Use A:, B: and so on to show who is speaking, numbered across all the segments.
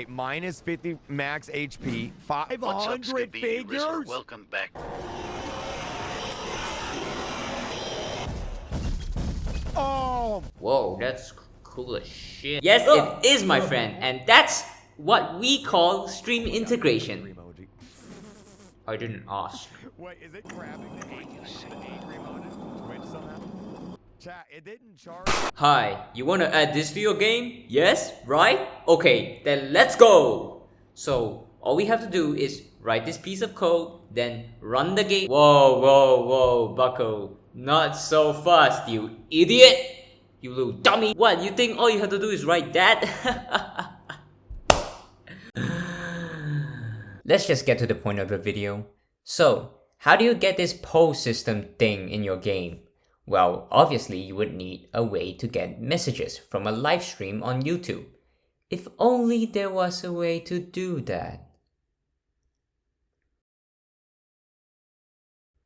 A: Minus 50 max HP, 500 figures?
B: Welcome back.
A: Oh!
C: Whoa, that's cool as shit. Yes, it is, my friend, and that's what we call stream integration. I didn't ask.
A: Wait, is it grabbing the angry emoji? Twitch somehow? Chat, it didn't charge.
C: Hi, you wanna add this to your game? Yes, right? Okay, then let's go! So, all we have to do is write this piece of code, then run the game. Whoa, bucko. Not so fast, you idiot! You little dummy! What, you think all you have to do is write that? Let's just get to the point of the video. So, how do you get this poll system thing in your game? Well, obviously you would need a way to get messages from a live stream on YouTube. If only there was a way to do that.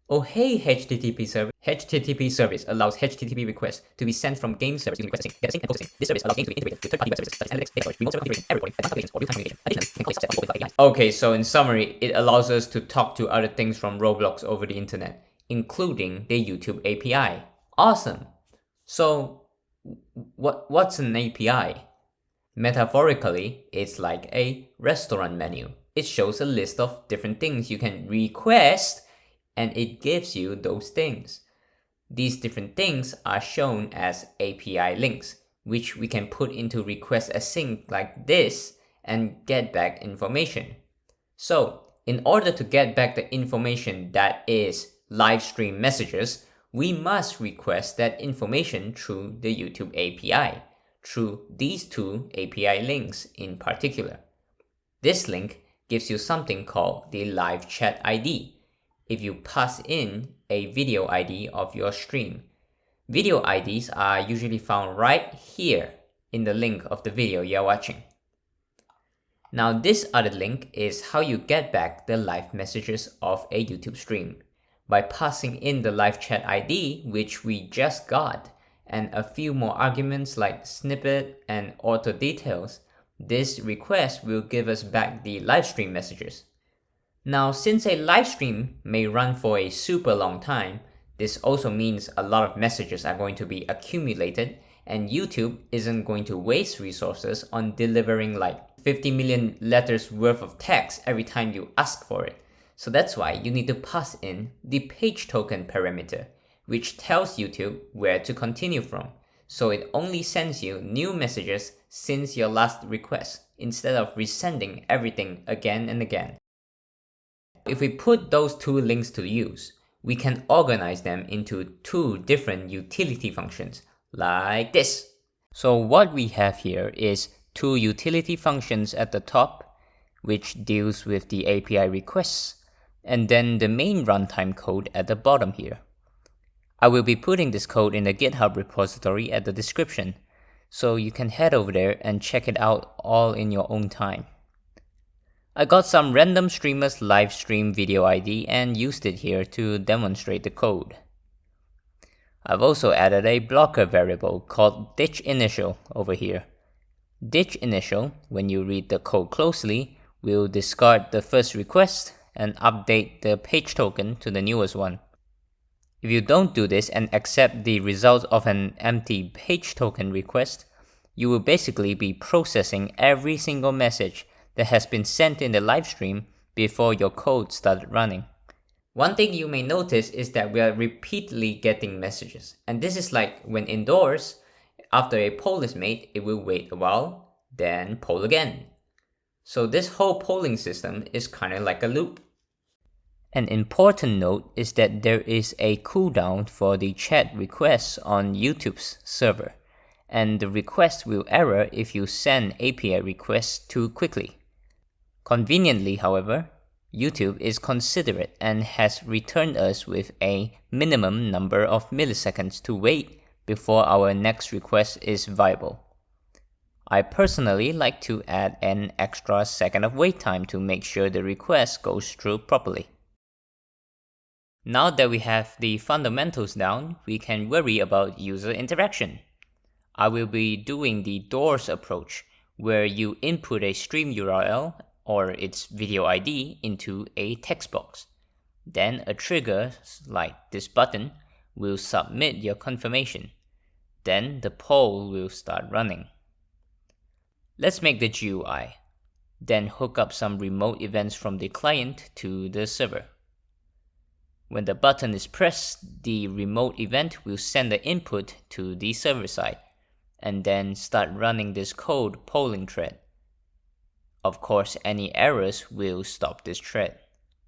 C: Oh hey HTTP service. HTTP service allows HTTP requests to be sent from game servers using requesting, getting, and processing. This service allows games to be integrated with third-party web services such as analytics, data storage, remote server configuration, error reporting, advanced applications, or real-time communication. Additionally, you can call subset of both APIs. Okay, so in summary, it allows us to talk to other things from Roblox over the internet, including the YouTube API. Awesome! So, what's an API? Metaphorically, it's like a restaurant menu. It shows a list of different things you can request, and it gives you those things. These different things are shown as API links, which we can put into request async like this and get back information. So, in order to get back the information that is live stream messages, we must request that information through the YouTube API, through these two API links in particular. This link gives you something called the live chat ID. If you pass in a video ID of your stream. Video IDs are usually found right here in the link of the video you're watching. Now this other link is how you get back the live messages of a YouTube stream. By passing in the live chat ID, which we just got, and a few more arguments like snippet and auto details, this request will give us back the live stream messages. Now, since a live stream may run for a super long time, this also means a lot of messages are going to be accumulated, and YouTube isn't going to waste resources on delivering like 50 million letters worth of text every time you ask for it. So that's why you need to pass in the page token parameter, which tells YouTube where to continue from. So it only sends you new messages since your last request, instead of resending everything again and again. If we put those two links to use, we can organize them into two different utility functions, like this. So what we have here is two utility functions at the top, which deals with the API requests, and then the main runtime code at the bottom here. I will be putting this code in the GitHub repository at the description, so you can head over there and check it out all in your own time. I got some random streamer's live stream video ID and used it here to demonstrate the code. I've also added a blocker variable called ditchInitial over here. DitchInitial, when you read the code closely, will discard the first request and update the page token to the newest one. If you don't do this and accept the result of an empty page token request, you will basically be processing every single message that has been sent in the live stream before your code started running. One thing you may notice is that we are repeatedly getting messages, and this is like when indoors, after a poll is made, it will wait a while, then poll again. So this whole polling system is kind of like a loop. An important note is that there is a cooldown for the chat requests on YouTube's server, and the request will error if you send API requests too quickly. Conveniently, however, YouTube is considerate and has returned us with a minimum number of milliseconds to wait before our next request is viable. I personally like to add an extra second of wait time to make sure the request goes through properly. Now that we have the fundamentals down, we can worry about user interaction. I will be doing the doors approach, where you input a stream URL or its video ID into a text box. Then a trigger like this button will submit your confirmation. Then the poll will start running. Let's make the GUI. Then hook up some remote events from the client to the server. When the button is pressed, the remote event will send the input to the server side, and then start running this code polling thread. Of course, any errors will stop this thread.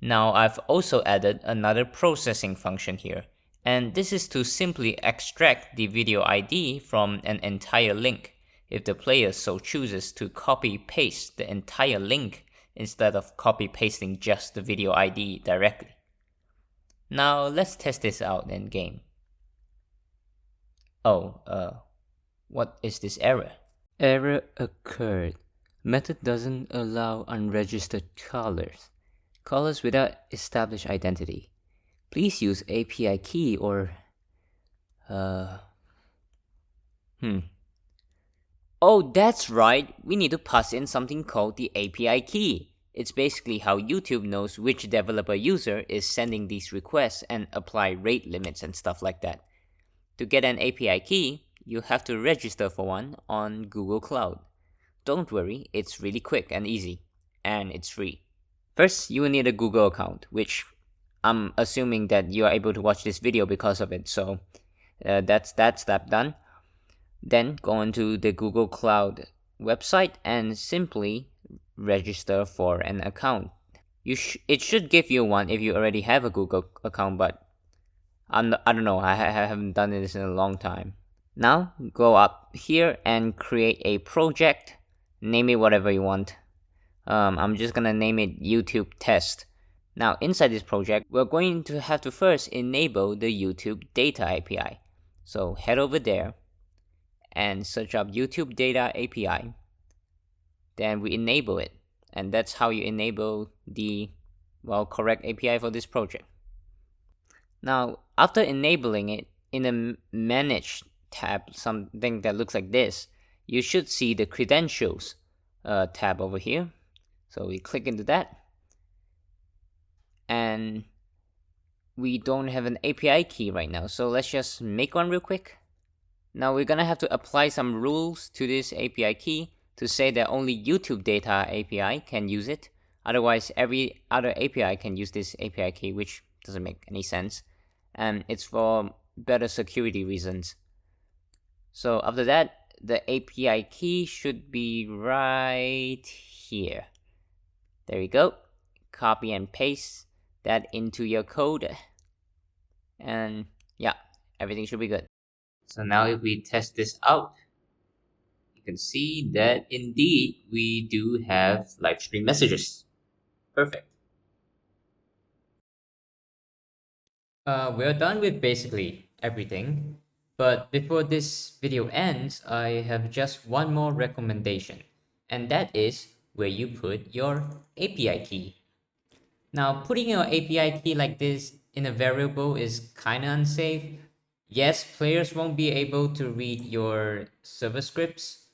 C: Now I've also added another processing function here, and this is to simply extract the video ID from an entire link if the player so chooses to copy-paste the entire link instead of copy-pasting just the video ID directly. Now let's test this out in game. What is this error?
B: Error occurred. Method doesn't allow unregistered callers. Callers without established identity. Please use API key or...
C: Oh, that's right. We need to pass in something called the API key. It's basically how YouTube knows which developer user is sending these requests and apply rate limits and stuff like that. To get an API key, you have to register for one on Google Cloud. Don't worry, it's really quick and easy, and it's free. First, you will need a Google account, which I'm assuming that you are able to watch this video because of it, so that's that step done. Then go onto the Google Cloud website and simply register for an account. It should give you one if you already have a Google account, but I don't know, I haven't done this in a long time. Now go up here and create a project. Name it whatever you want. I'm just gonna name it YouTube test. Now inside this project, we're going to have to first enable the YouTube data API. So head over there and search up YouTube data API. Then we enable it, and that's how you enable the correct API for this project. Now after enabling it, in the manage tab, something that looks like this, you should see the credentials tab over here. So we click into that, and we don't have an API key right now, so let's just make one real quick. Now we're gonna have to apply some rules to this API key to say that only YouTube data API can use it. Otherwise, every other API can use this API key, which doesn't make any sense. And it's for better security reasons. So after that, the API key should be right here. There we go. Copy and paste that into your code. And yeah, everything should be good. So now if we test this out, you can see that indeed we do have live stream messages. Perfect. We're done with basically everything. But before this video ends, I have just one more recommendation. And that is where you put your API key. Now, putting your API key like this in a variable is kind of unsafe. Yes, players won't be able to read your server scripts,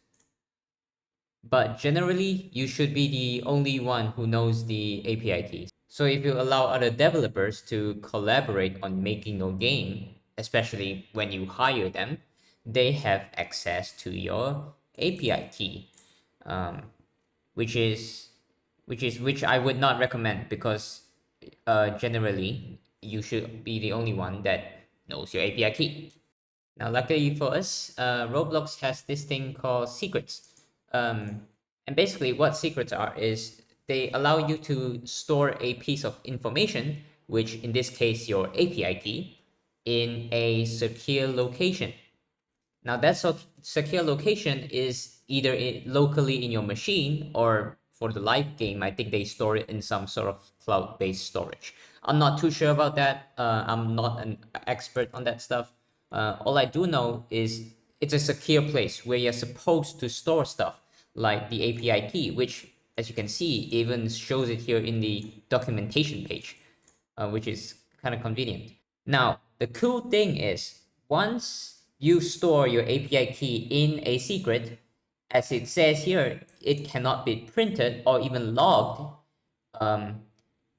C: but generally, you should be the only one who knows the API keys. So if you allow other developers to collaborate on making your game, especially when you hire them, they have access to your API key, which I would not recommend, because generally you should be the only one that knows your API key. Now, luckily for us, Roblox has this thing called secrets. And basically what secrets are is they allow you to store a piece of information, which in this case, your API key, in a secure location. Now that secure location is either locally in your machine, or for the live game, I think they store it in some sort of cloud-based storage. I'm not too sure about that. I'm not an expert on that stuff. All I do know is it's a secure place where you're supposed to store stuff, like the API key, which, as you can see, even shows it here in the documentation page, which is kind of convenient. Now, the cool thing is, once you store your API key in a secret, as it says here, it cannot be printed or even logged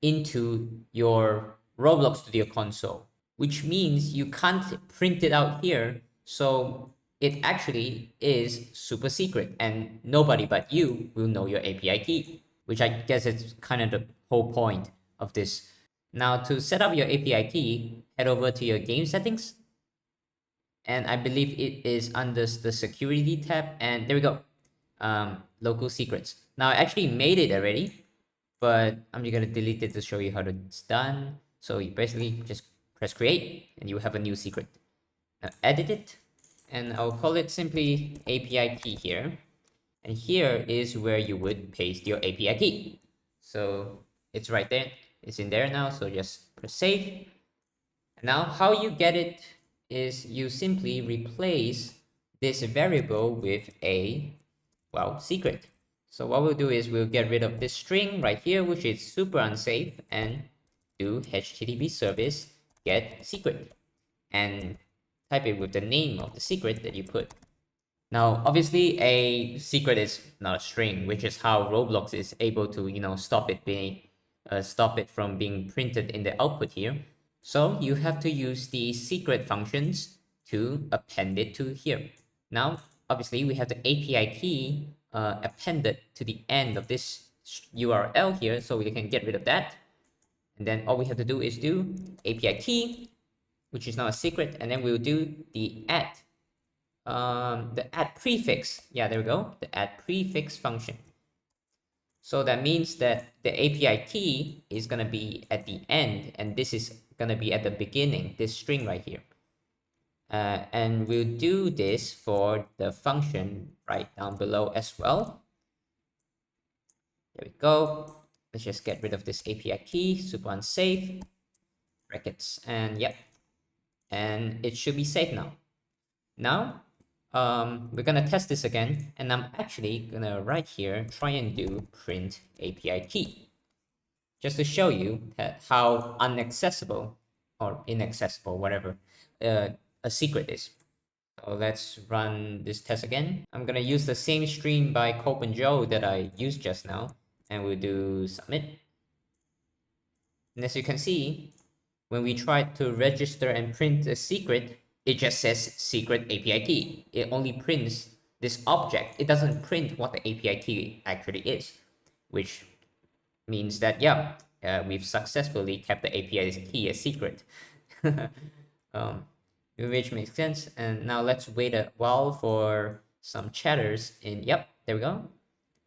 C: into your Roblox Studio console, which means you can't print it out here. So it actually is super secret and nobody but you will know your API key, which I guess is kind of the whole point of this. Now to set up your API key, head over to your game settings. And I believe it is under the security tab, and there we go. Local secrets. Now I actually made it already, but I'm just gonna delete it to show you how it's done. So you basically just press create and you have a new secret. Now edit it, and I'll call it simply API key here. And here is where you would paste your API key. So it's right there, it's in there now. So just press save. Now how you get it is you simply replace this variable with a, well, secret. So what we'll do is we'll get rid of this string right here, which is super unsafe, and do HTTP service get secret and type it with the name of the secret that you put. Now, obviously a secret is not a string, which is how Roblox is able to, stop it from being printed in the output here. So you have to use the secret functions to append it to here. Now, obviously we have the API key appended to the end of this URL here, so we can get rid of that. And then all we have to do is do API key, which is now a secret, and then we'll do the add prefix. Yeah, there we go, the add prefix function. So that means that the API key is gonna be at the end, and this is gonna be at the beginning, this string right here. And we'll do this for the function right down below as well. There we go. Let's just get rid of this API key, super unsafe, brackets, and yep. And it should be safe now. Now, we're gonna test this again, and I'm actually gonna right here try and do print API key, just to show you how inaccessible or inaccessible, whatever, a secret is. So let's run this test again. I'm gonna use the same stream by kaupenjoe that I used just now, and we'll do submit. And as you can see, when we try to register and print a secret, it just says secret API key. It only prints this object. It doesn't print what the API key actually is, which means that, yeah, we've successfully kept the API key a secret. Which makes sense. And now let's wait a while for some chatters in. Yep, there we go.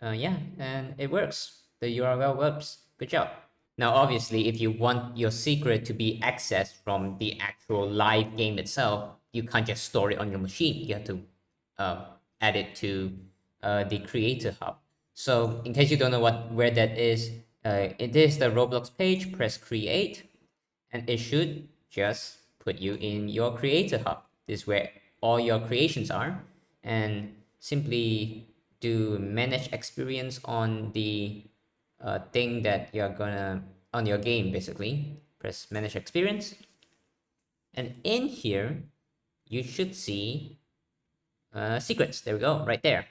C: Yeah, and it works. The URL works. Good job. Now, obviously, if you want your secret to be accessed from the actual live game itself, you can't just store it on your machine. You have to add it to the Creator Hub. So, in case you don't know where that is, it is the Roblox page. Press Create, and it should just put you in your Creator Hub. This is where all your creations are, and simply do Manage Experience on the thing that you're gonna on your game. Basically press Manage Experience, and in here you should see secrets. There we go, right there.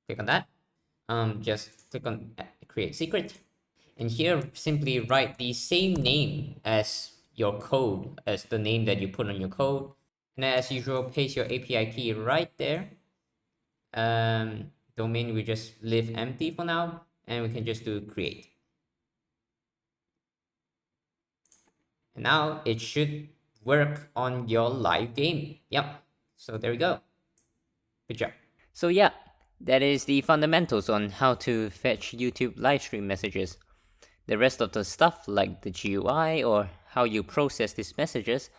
C: Click on that. Just click on create secret, and here simply write the same name as your code, as the name that you put on your code, and as usual paste your API key right there. Domain we just leave empty for now, and we can just do create. And now it should work on your live game. Yep. So there we go. Good job.
B: So yeah, that is the fundamentals on how to fetch YouTube livestream messages. The rest of the stuff, like the GUI or how you process these messages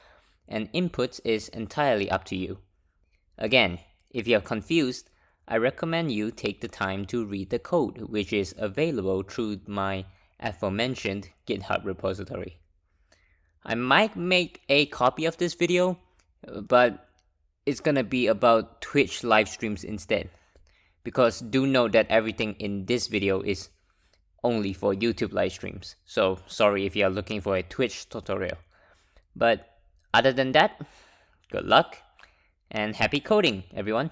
B: and inputs, is entirely up to you. Again, if you're confused, I recommend you take the time to read the code, which is available through my aforementioned GitHub repository. I might make a copy of this video, but it's gonna be about Twitch live streams instead. Because do note that everything in this video is only for YouTube live streams. So sorry if you're looking for a Twitch tutorial. But other than that, good luck and happy coding, everyone.